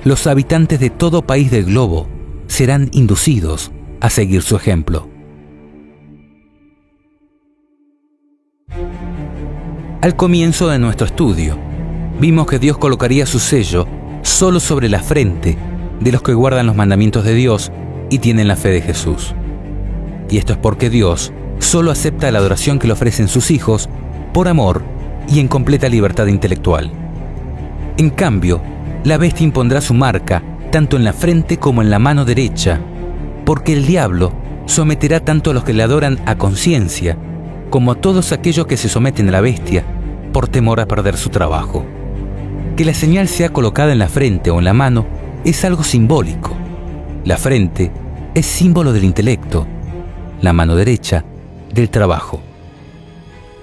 S1: los habitantes de todo país del globo serán inducidos a seguir su ejemplo. Al comienzo de nuestro estudio, vimos que Dios colocaría su sello solo sobre la frente de los que guardan los mandamientos de Dios y tienen la fe de Jesús. Y esto es porque Dios solo acepta la adoración que le ofrecen sus hijos por amor y en completa libertad intelectual. En cambio, la bestia impondrá su marca tanto en la frente como en la mano derecha, porque el diablo someterá tanto a los que le adoran a conciencia como a todos aquellos que se someten a la bestia por temor a perder su trabajo. Que la señal sea colocada en la frente o en la mano es algo simbólico. La frente es símbolo del intelecto, la mano derecha del trabajo.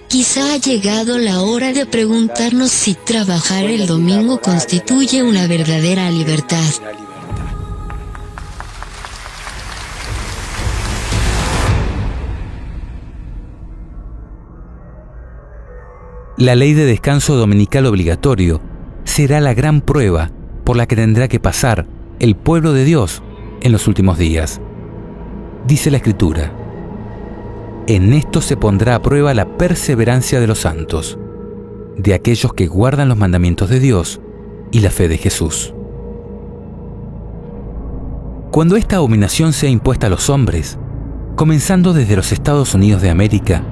S3: Quizá ha llegado la hora de preguntarnos si trabajar el domingo constituye una verdadera libertad.
S1: La ley de descanso dominical obligatorio será la gran prueba por la que tendrá que pasar el pueblo de Dios en los últimos días. Dice la Escritura: en esto se pondrá a prueba la perseverancia de los santos, de aquellos que guardan los mandamientos de Dios y la fe de Jesús. Cuando esta abominación sea impuesta a los hombres, comenzando desde los Estados Unidos de América,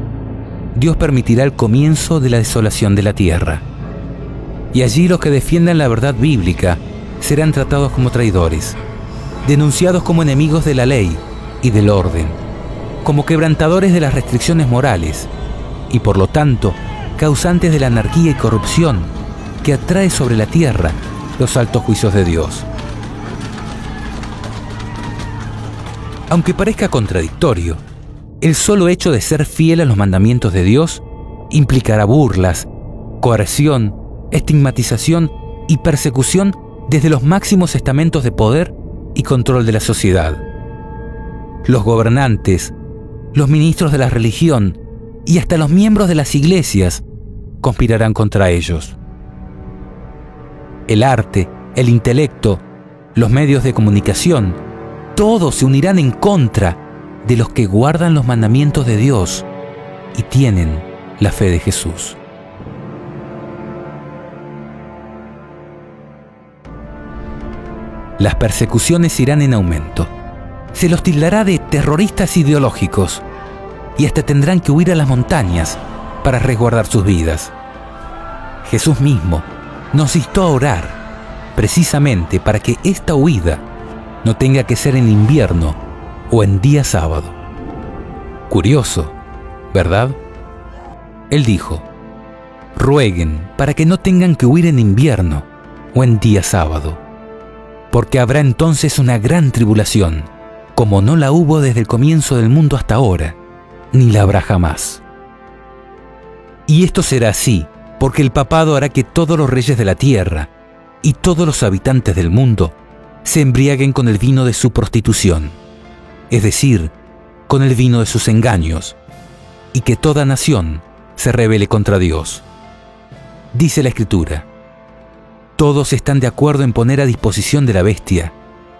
S1: Dios permitirá el comienzo de la desolación de la tierra. Y allí los que defiendan la verdad bíblica serán tratados como traidores, denunciados como enemigos de la ley y del orden, como quebrantadores de las restricciones morales y por lo tanto causantes de la anarquía y corrupción que atrae sobre la tierra los altos juicios de Dios. Aunque parezca contradictorio, el solo hecho de ser fiel a los mandamientos de Dios implicará burlas, coerción, estigmatización y persecución desde los máximos estamentos de poder y control de la sociedad. Los gobernantes, los ministros de la religión y hasta los miembros de las iglesias conspirarán contra ellos. El arte, el intelecto, los medios de comunicación, todos se unirán en contra de los que guardan los mandamientos de Dios y tienen la fe de Jesús. Las persecuciones irán en aumento. Se los tildará de terroristas ideológicos y hasta tendrán que huir a las montañas para resguardar sus vidas. Jesús mismo nos instó a orar precisamente para que esta huida no tenga que ser en invierno o en día sábado. Curioso, ¿verdad? Él dijo: rueguen para que no tengan que huir en invierno o en día sábado, porque habrá entonces una gran tribulación, como no la hubo desde el comienzo del mundo hasta ahora, ni la habrá jamás. Y esto será así, porque el papado hará que todos los reyes de la tierra y todos los habitantes del mundo se embriaguen con el vino de su prostitución, es decir, con el vino de sus engaños, y que toda nación se rebele contra Dios. Dice la Escritura: todos están de acuerdo en poner a disposición de la bestia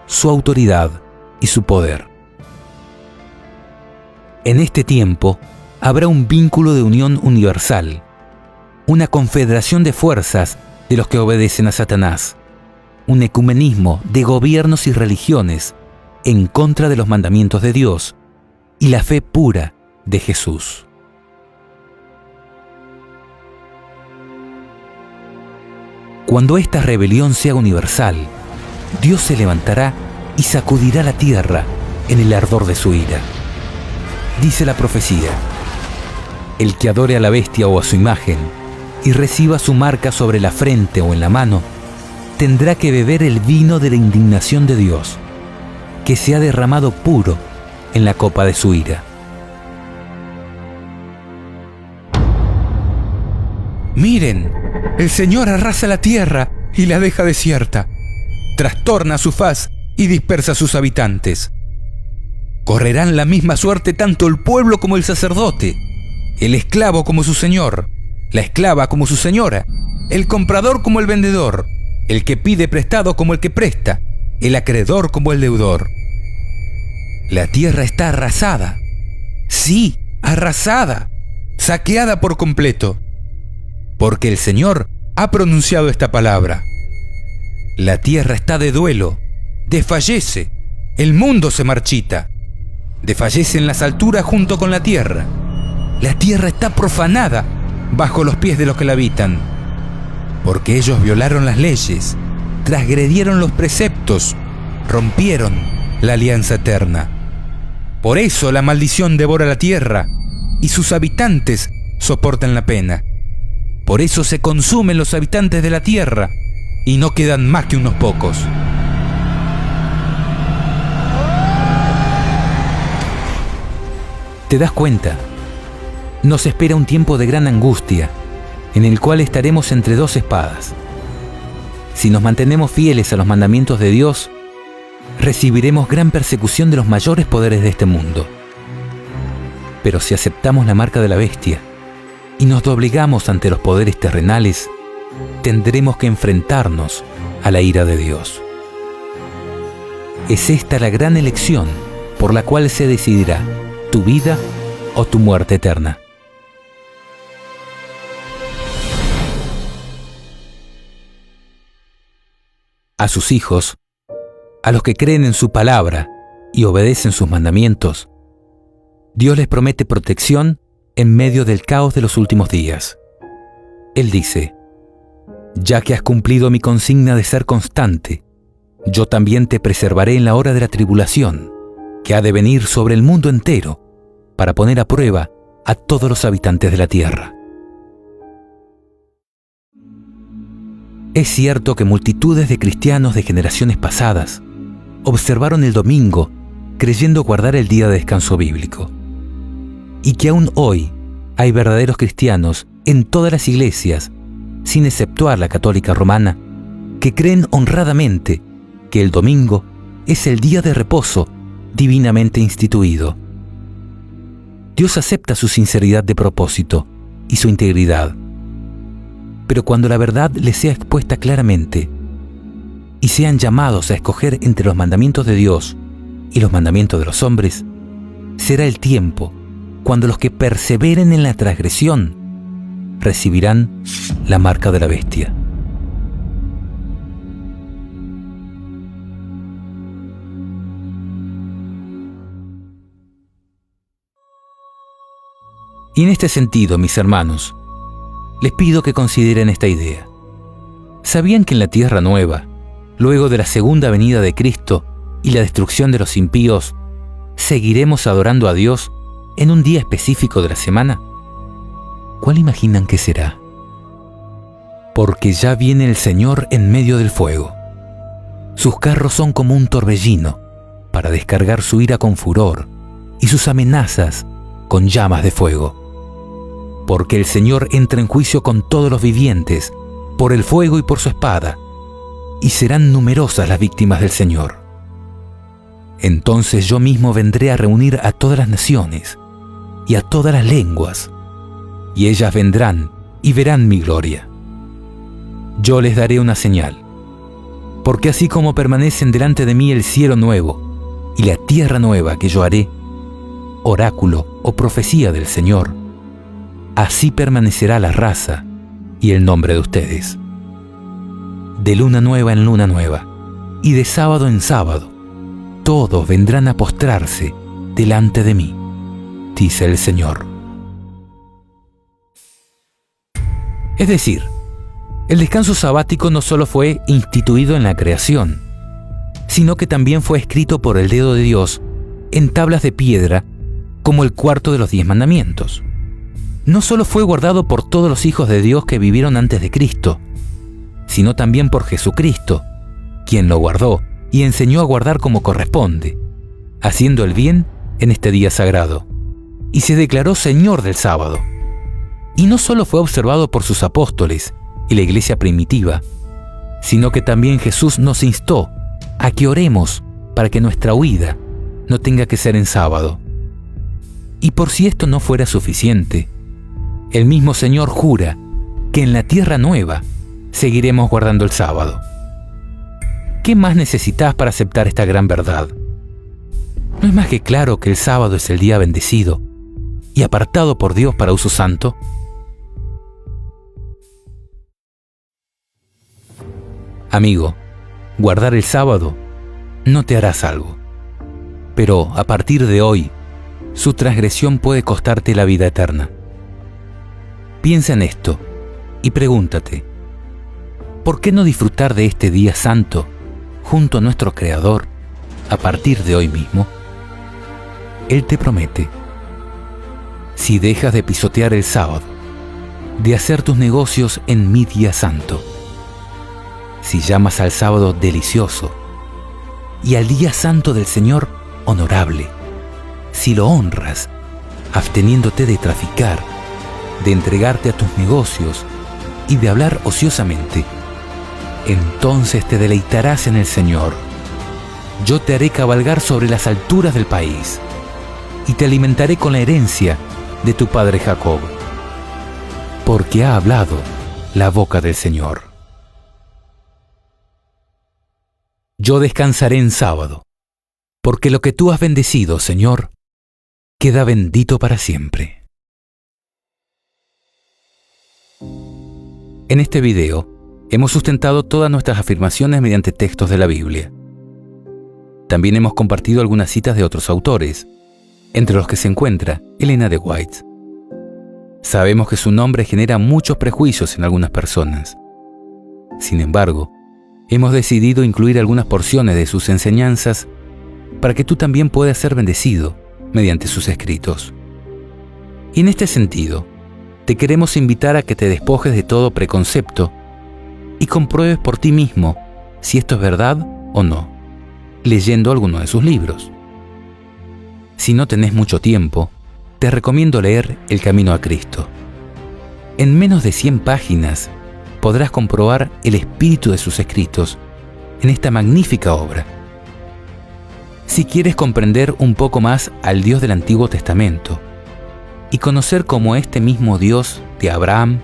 S1: su autoridad y su poder. En este tiempo habrá un vínculo de unión universal, una confederación de fuerzas de los que obedecen a Satanás, un ecumenismo de gobiernos y religiones en contra de los mandamientos de Dios y la fe pura de Jesús. Cuando esta rebelión sea universal, Dios se levantará y sacudirá la tierra en el ardor de su ira. Dice la profecía: el que adore a la bestia o a su imagen y reciba su marca sobre la frente o en la mano, tendrá que beber el vino de la indignación de Dios, que se ha derramado puro en la copa de su ira.
S9: Miren, el Señor arrasa la tierra y la deja desierta, trastorna su faz y dispersa a sus habitantes. Correrán la misma suerte tanto el pueblo como el sacerdote, el esclavo como su señor, la esclava como su señora, el comprador como el vendedor, el que pide prestado como el que presta, el acreedor como el deudor. La tierra está arrasada, sí, arrasada, saqueada por completo. porque el Señor ha pronunciado esta palabra. La tierra está de duelo, desfallece, el mundo se marchita, desfallece en las alturas junto con la tierra está profanada bajo los pies de los que la habitan, porque ellos violaron las leyes, transgredieron los preceptos, rompieron la alianza eterna. Por eso la maldición devora la tierra y sus habitantes soportan la pena. Por eso se consumen los habitantes de la tierra y no quedan más que unos pocos.
S1: ¿Te das cuenta? Nos espera un tiempo de gran angustia, en el cual estaremos entre dos espadas. Si nos mantenemos fieles a los mandamientos de Dios, recibiremos gran persecución de los mayores poderes de este mundo. Pero si aceptamos la marca de la bestia y nos doblegamos ante los poderes terrenales, tendremos que enfrentarnos a la ira de Dios. Es esta la gran elección por la cual se decidirá tu vida o tu muerte eterna. A sus hijos, a los que creen en su palabra y obedecen sus mandamientos, Dios les promete protección en medio del caos de los últimos días. Él dice: ya que has cumplido mi consigna de ser constante, yo también te preservaré en la hora de la tribulación, que ha de venir sobre el mundo entero, para poner a prueba a todos los habitantes de la tierra. Es cierto que multitudes de cristianos de generaciones pasadas observaron el domingo creyendo guardar el día de descanso bíblico, y que aún hoy hay verdaderos cristianos en todas las iglesias, sin exceptuar la católica romana, que creen honradamente que el domingo es el día de reposo divinamente instituido. Dios acepta su sinceridad de propósito y su integridad, pero cuando la verdad les sea expuesta claramente y sean llamados a escoger entre los mandamientos de Dios y los mandamientos de los hombres, será el tiempo cuando los que perseveren en la transgresión recibirán la marca de la bestia. Y en este sentido, mis hermanos, les pido que consideren esta idea. ¿Sabían que en la Tierra Nueva, luego de la segunda venida de Cristo y la destrucción de los impíos, seguiremos adorando a Dios en un día específico de la semana? ¿Cuál imaginan que será? Porque ya viene el Señor en medio del fuego. Sus carros son como un torbellino para descargar su ira con furor y sus amenazas con llamas de fuego. Porque el Señor entra en juicio con todos los vivientes, por el fuego y por su espada, y serán numerosas las víctimas del Señor. Entonces yo mismo vendré a reunir a todas las naciones y a todas las lenguas, y ellas vendrán y verán mi gloria. Yo les daré una señal, porque así como permanecen delante de mí el cielo nuevo y la tierra nueva que yo haré, oráculo o profecía del Señor, así permanecerá la raza y el nombre de ustedes. De luna nueva en luna nueva, y de sábado en sábado, todos vendrán a postrarse delante de mí, dice el Señor. Es decir, el descanso sabático no solo fue instituido en la creación, sino que también fue escrito por el dedo de Dios en tablas de piedra, como el cuarto de los 10 mandamientos. No solo fue guardado por todos los hijos de Dios que vivieron antes de Cristo, sino también por Jesucristo, quien lo guardó y enseñó a guardar como corresponde, haciendo el bien en este día sagrado, y se declaró Señor del sábado. Y no solo fue observado por sus apóstoles y la iglesia primitiva, sino que también Jesús nos instó a que oremos para que nuestra huida no tenga que ser en sábado. Y por si esto no fuera suficiente, el mismo Señor jura que en la tierra nueva seguiremos guardando el sábado. ¿Qué más necesitas para aceptar esta gran verdad? ¿No es más que claro que el sábado es el día bendecido y apartado por Dios para uso santo? Amigo, guardar el sábado no te hará salvo, pero a partir de hoy, su transgresión puede costarte la vida eterna. Piensa en esto y pregúntate, ¿por qué no disfrutar de este día santo junto a nuestro Creador a partir de hoy mismo? Él te promete, si dejas de pisotear el sábado, de hacer tus negocios en mi día santo, si llamas al sábado delicioso y al día santo del Señor honorable, si lo honras, absteniéndote de traficar, de entregarte a tus negocios y de hablar ociosamente, entonces te deleitarás en el Señor. Yo te haré cabalgar sobre las alturas del país y te alimentaré con la herencia de tu padre Jacob, porque ha hablado la boca del Señor. Yo descansaré en sábado, porque lo que tú has bendecido, Señor, queda bendito para siempre. En este video, hemos sustentado todas nuestras afirmaciones mediante textos de la Biblia. También hemos compartido algunas citas de otros autores, entre los que se encuentra Elena de White. Sabemos que su nombre genera muchos prejuicios en algunas personas. Sin embargo, hemos decidido incluir algunas porciones de sus enseñanzas para que tú también puedas ser bendecido mediante sus escritos. Y en este sentido, te queremos invitar a que te despojes de todo preconcepto y compruebes por ti mismo si esto es verdad o no, leyendo alguno de sus libros. Si no tenés mucho tiempo, te recomiendo leer El Camino a Cristo. En menos de 100 páginas podrás comprobar el espíritu de sus escritos en esta magnífica obra. Si quieres comprender un poco más al Dios del Antiguo Testamento y conocer cómo este mismo Dios de Abraham,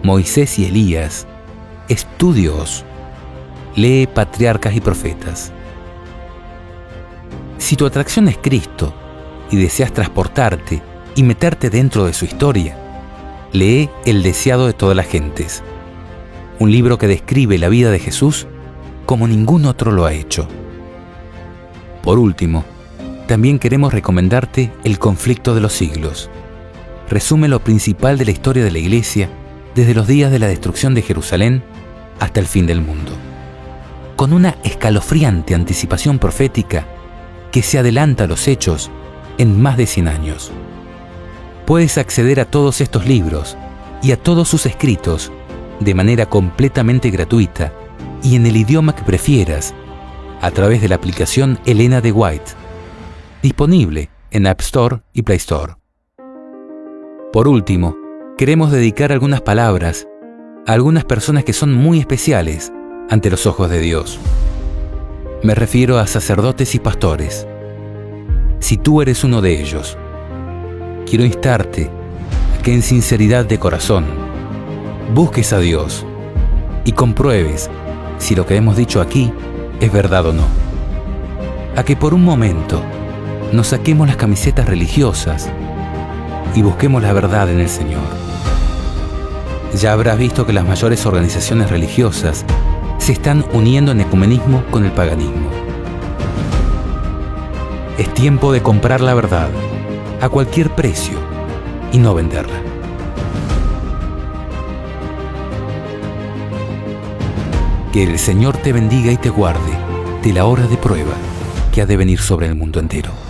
S1: Moisés y Elías es tu Dios, lee Patriarcas y Profetas. Si tu atracción es Cristo y deseas transportarte y meterte dentro de su historia, lee El deseado de todas las gentes, un libro que describe la vida de Jesús como ningún otro lo ha hecho. Por último, también queremos recomendarte El conflicto de los siglos. Resume lo principal de la historia de la Iglesia desde los días de la destrucción de Jerusalén hasta el fin del mundo, con una escalofriante anticipación profética que se adelanta a los hechos en más de 100 años. Puedes acceder a todos estos libros y a todos sus escritos de manera completamente gratuita y en el idioma que prefieras a través de la aplicación Elena de White, disponible en App Store y Play Store. Por último, queremos dedicar algunas palabras a algunas personas que son muy especiales ante los ojos de Dios. Me refiero a sacerdotes y pastores. Si tú eres uno de ellos, quiero instarte a que en sinceridad de corazón busques a Dios y compruebes si lo que hemos dicho aquí es verdad o no. A que por un momento nos saquemos las camisetas religiosas y busquemos la verdad en el Señor. Ya habrás visto que las mayores organizaciones religiosas se están uniendo en ecumenismo con el paganismo. Es tiempo de comprar la verdad a cualquier precio y no venderla. Que el Señor te bendiga y te guarde de la hora de prueba que ha de venir sobre el mundo entero.